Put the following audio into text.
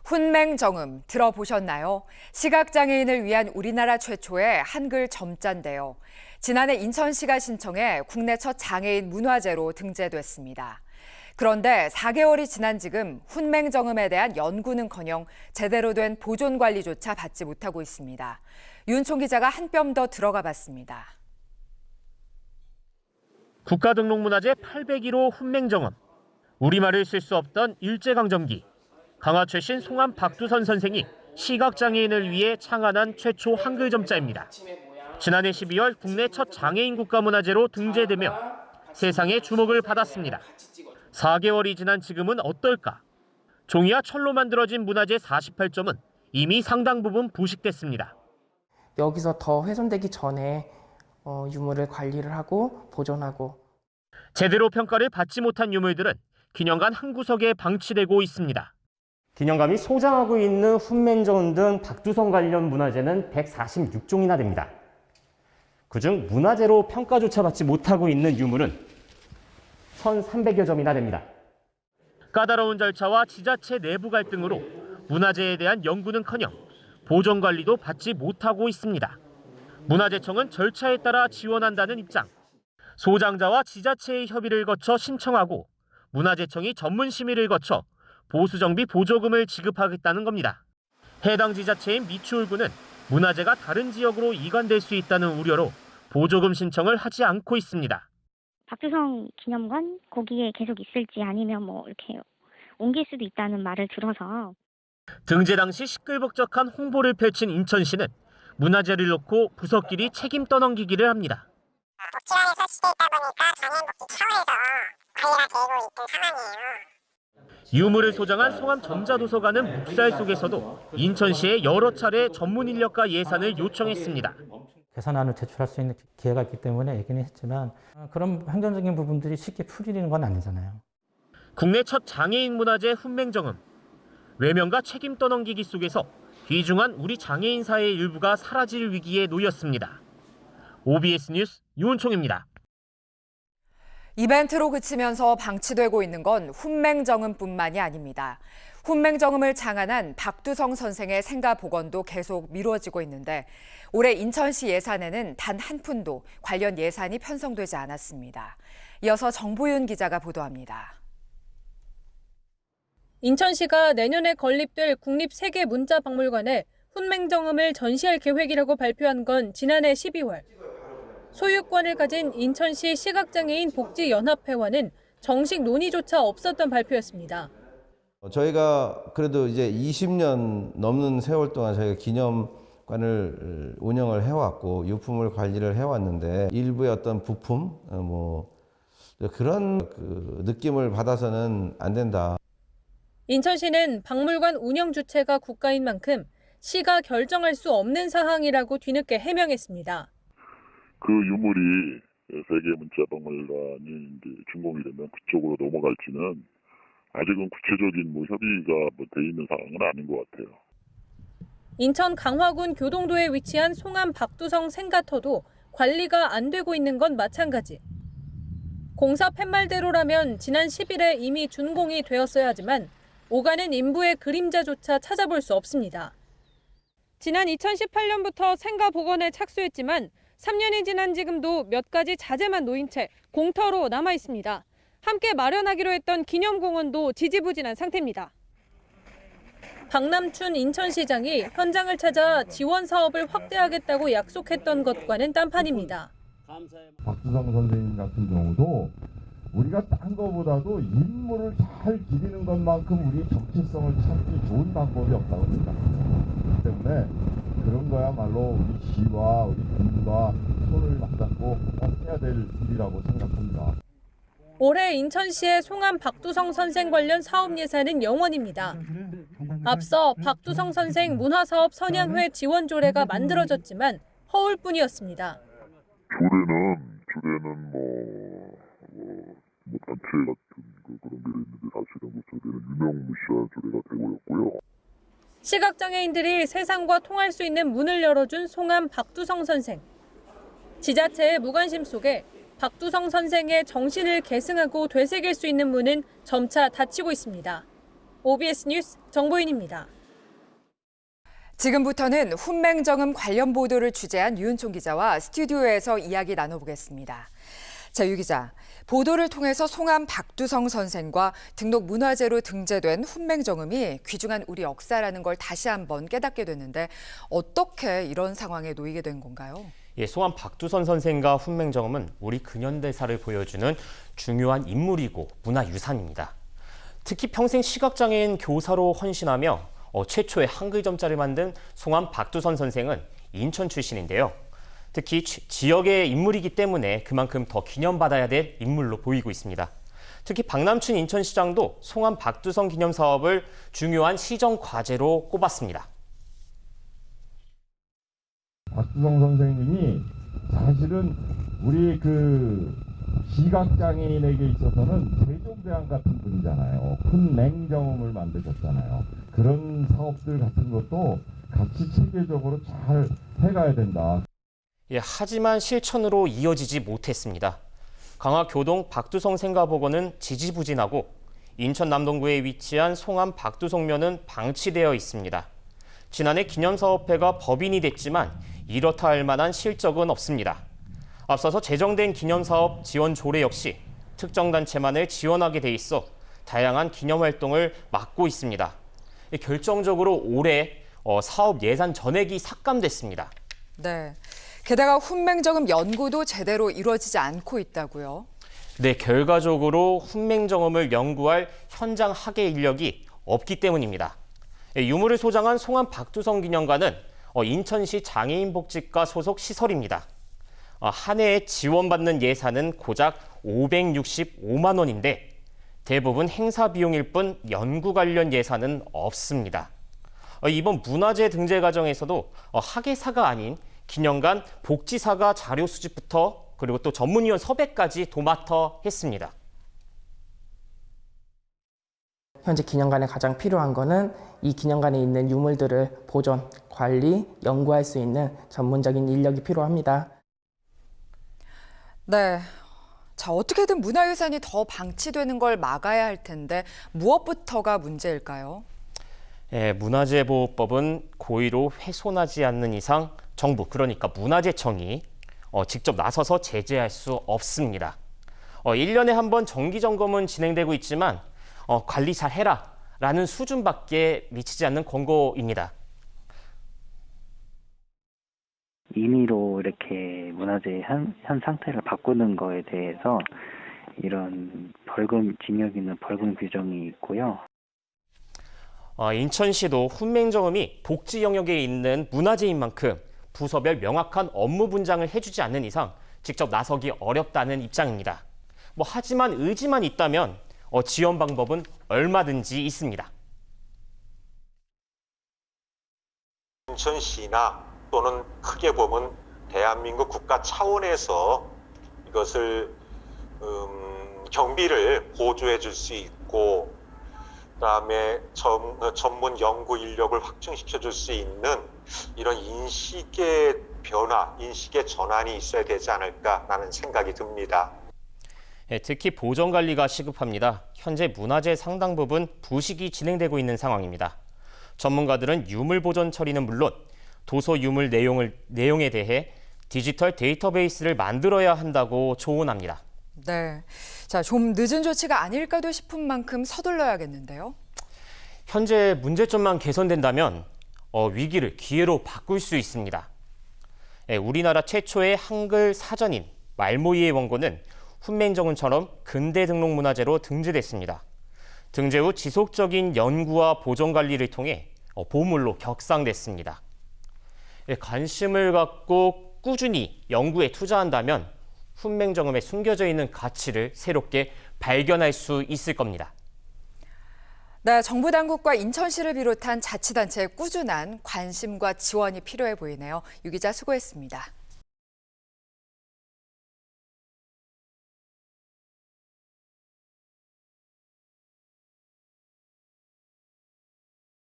훈맹정음 들어보셨나요? 시각장애인을 위한 우리나라 최초의 한글 점자인데요. 지난해 인천시가 신청해 국내 첫 장애인 문화재로 등재됐습니다. 그런데 4개월이 지난 지금 훈맹정음에 대한 연구는커녕 제대로 된 보존 관리조차 받지 못하고 있습니다. 윤총 기자가 한 뼘 더 들어가 봤습니다. 국가등록문화재 801호 훈맹정음. 우리말을 쓸 수 없던 일제강점기. 강화 최신 송암 박두선 선생이 시각장애인을 위해 창안한 최초 한글 점자입니다. 지난해 12월 국내 첫 장애인 국가문화재로 등재되며 세상의 주목을 받았습니다. 4개월이 지난 지금은 어떨까? 종이와 철로 만들어진 문화재 48점은 이미 상당 부분 부식됐습니다. 여기서 더 훼손되기 전에 유물을 관리를 하고 보존하고. 제대로 평가를 받지 못한 유물들은 기념관 한 구석에 방치되고 있습니다. 기념관이 소장하고 있는 훈맹정음 등 박두성 관련 문화재는 146종이나 됩니다. 그중 문화재로 평가조차 받지 못하고 있는 유물은 1,300여 점이나 됩니다. 까다로운 절차와 지자체 내부 갈등으로 문화재에 대한 연구는커녕 보존 관리도 받지 못하고 있습니다. 문화재청은 절차에 따라 지원한다는 입장. 소장자와 지자체의 협의를 거쳐 신청하고 문화재청이 전문 심의를 거쳐 보수정비 보조금을 지급하겠다는 겁니다. 해당 지자체인 미추홀구는 문화재가 다른 지역으로 이관될 수 있다는 우려로 보조금 신청을 하지 않고 있습니다. 박두성 기념관 거기에 계속 있을지 아니면 이렇게 옮길 수도 있다는 말을 들어서. 등재 당시 시끌벅적한 홍보를 펼친 인천시는 문화재를 놓고 부서끼리 책임 떠넘기기를 합니다. 복지관이 설치돼 있다 보니까 장애인복지 차원에서 관리가 되고 있던 상황이에요. 유물을 소장한 송암 점자도서관은 묵살 속에서도 인천시에 여러 차례 전문 인력과 예산을 요청했습니다. 개선안을 제출할 수 있는 기회가 있기 때문에 얘기는 했지만 그런 행정적인 부분들이 쉽게 풀리는 건 아니잖아요. 국내 첫 장애인 문화재 훈맹정음. 외면과 책임 떠넘기기 속에서 귀중한 우리 장애인 사회의 일부가 사라질 위기에 놓였습니다. OBS 뉴스 윤총입니다. 이벤트로 그치면서 방치되고 있는 건 훈맹정음뿐만이 아닙니다. 훈맹정음을 창안한 박두성 선생의 생가 복원도 계속 미뤄지고 있는데 올해 인천시 예산에는 단 한 푼도 관련 예산이 편성되지 않았습니다. 이어서 정보윤 기자가 보도합니다. 인천시가 내년에 건립될 국립세계문자박물관에 훈맹정음을 전시할 계획이라고 발표한 건 지난해 12월. 소유권을 가진 인천시 시각장애인 복지연합회와는 정식 논의조차 없었던 발표였습니다. 저희가 그래도 이제 20년 넘는 세월 동안 저희가 기념관을 운영을 해왔고 유품을 관리를 해왔는데 일부의 어떤 부품 그런 느낌을 받아서는 안 된다. 인천시는 박물관 운영 주체가 국가인 만큼 시가 결정할 수 없는 사항이라고 뒤늦게 해명했습니다. 그 유물이 세계문자박물관이 이제 준공이 되면 그쪽으로 넘어갈지는 아직은 구체적인 협의가 돼 있는 상황은 아닌 것 같아요. 인천 강화군 교동도에 위치한 송암 박두성 생가터도 관리가 안 되고 있는 건 마찬가지. 공사 팻말대로라면 지난 10일에 이미 준공이 되었어야 하지만 오가는 인부의 그림자조차 찾아볼 수 없습니다. 지난 2018년부터 생가 복원에 착수했지만 3년이 지난 지금도 몇 가지 자재만 놓인 채 공터로 남아 있습니다. 함께 마련하기로 했던 기념공원도 지지부진한 상태입니다. 박남춘 인천시장이 현장을 찾아 지원 사업을 확대하겠다고 약속했던 것과는 딴판입니다. 박두성 선생님 같은 경우도 우리가 딴 거보다도 인물을 잘 기리는 것만큼 우리 정체성을 찾기 좋은 방법이 없다고 생각합니다. 그렇기 때문에 그런 거야말로 우리 시와 우리 군과 손을 맞잡고 꼭 해야 될 일이라고 생각합니다. 올해 인천시의 송암 박두성 선생 관련 사업 예산은 0원입니다. 앞서 박두성 선생 문화사업 선양회 지원 조례가 만들어졌지만 허울뿐이었습니다. 조례는 단체 같은 그런 게 있는데 사실은 조례는 유명무실한 조례가 되고였고요. 시각장애인들이 세상과 통할 수 있는 문을 열어준 송암 박두성 선생. 지자체의 무관심 속에 박두성 선생의 정신을 계승하고 되새길 수 있는 문은 점차 닫히고 있습니다. OBS 뉴스 정보인입니다. 지금부터는 훈맹정음 관련 보도를 취재한 유은총 기자와 스튜디오에서 이야기 나눠보겠습니다. 자, 유 기자, 보도를 통해서 송암 박두성 선생과 등록 문화재로 등재된 훈맹정음이 귀중한 우리 역사라는 걸 다시 한번 깨닫게 됐는데 어떻게 이런 상황에 놓이게 된 건가요? 예, 송암 박두선 선생과 훈맹정음은 우리 근현대사를 보여주는 중요한 인물이고 문화유산입니다. 특히 평생 시각장애인 교사로 헌신하며 최초의 한글 점자를 만든 송암 박두선 선생은 인천 출신인데요. 특히 지역의 인물이기 때문에 그만큼 더 기념받아야 될 인물로 보이고 있습니다. 특히 박남춘 인천시장도 송암 박두선 기념 사업을 중요한 시정 과제로 꼽았습니다. 박두성 선생님이 사실은 우리 시각장애인에게 있어서는 세종대왕 같은 분이잖아요. 훈맹정음을 만드셨잖아요. 그런 사업들 같은 것도 같이 체계적으로 잘 해가야 된다. 예, 하지만 실천으로 이어지지 못했습니다. 강화교동 박두성 생가복원은 지지부진하고 인천 남동구에 위치한 송암 박두성묘는 방치되어 있습니다. 지난해 기념사업회가 법인이 됐지만 이렇다 할 만한 실적은 없습니다. 앞서서 제정된 기념사업 지원 조례 역시 특정 단체만을 지원하게 돼 있어 다양한 기념활동을 막고 있습니다. 결정적으로 올해 사업 예산 전액이 삭감됐습니다. 네. 게다가 훈맹정음 연구도 제대로 이루어지지 않고 있다고요? 네, 결과적으로 훈맹정음을 연구할 현장 학예 인력이 없기 때문입니다. 유물을 소장한 송암 박두성 기념관은 인천시 장애인복지과 소속 시설입니다. 한 해에 지원받는 예산은 고작 565만 원인데 대부분 행사 비용일 뿐 연구 관련 예산은 없습니다. 이번 문화재 등재 과정에서도 학예사가 아닌 기념관 복지사가 자료 수집부터 그리고 또 전문위원 섭외까지 도맡아 했습니다. 현재 기념관에 가장 필요한 거는 이 기념관에 있는 유물들을 보존, 관리, 연구할 수 있는 전문적인 인력이 필요합니다. 네. 자, 어떻게든 문화유산이 더 방치되는 걸 막아야 할 텐데 무엇부터가 문제일까요? 예, 문화재보호법은 고의로 훼손하지 않는 이상 정부, 그러니까 문화재청이 직접 나서서 제재할 수 없습니다. 1년에 한 번 정기점검은 진행되고 있지만 관리 잘 해라 라는 수준밖에 미치지 않는 권고입니다. 임의로 이렇게 문화재의 현 상태를 바꾸는 거에 대해서 이런 벌금, 징역이나 벌금 규정이 있고요. 인천시도 훈맹정음이 복지 영역에 있는 문화재인 만큼 부서별 명확한 업무 분장을 해주지 않는 이상 직접 나서기 어렵다는 입장입니다. 하지만 의지만 있다면 지원 방법은 얼마든지 있습니다. 인천시나 또는 크게 보면 대한민국 국가 차원에서 이것을 경비를 보조해 줄 수 있고 그다음에 전문 연구 인력을 확충시켜 줄 수 있는 이런 인식의 변화, 인식의 전환이 있어야 되지 않을까라는 생각이 듭니다. 네, 특히 보존 관리가 시급합니다. 현재 문화재 상당 부분 부식이 진행되고 있는 상황입니다. 전문가들은 유물 보존 처리는 물론 도서 유물 내용에 대해 디지털 데이터베이스를 만들어야 한다고 조언합니다. 네, 자, 좀 늦은 조치가 아닐까도 싶은 만큼 서둘러야겠는데요. 현재 문제점만 개선된다면 위기를 기회로 바꿀 수 있습니다. 네, 우리나라 최초의 한글 사전인 말모이의 원고는 훈맹정음처럼 근대 등록문화재로 등재됐습니다. 등재 후 지속적인 연구와 보존 관리를 통해 보물로 격상됐습니다. 네, 관심을 갖고 꾸준히 연구에 투자한다면 훈맹정음에 숨겨져 있는 가치를 새롭게 발견할 수 있을 겁니다. 네, 정부 당국과 인천시를 비롯한 자치단체의 꾸준한 관심과 지원이 필요해 보이네요. 유 기자 수고했습니다.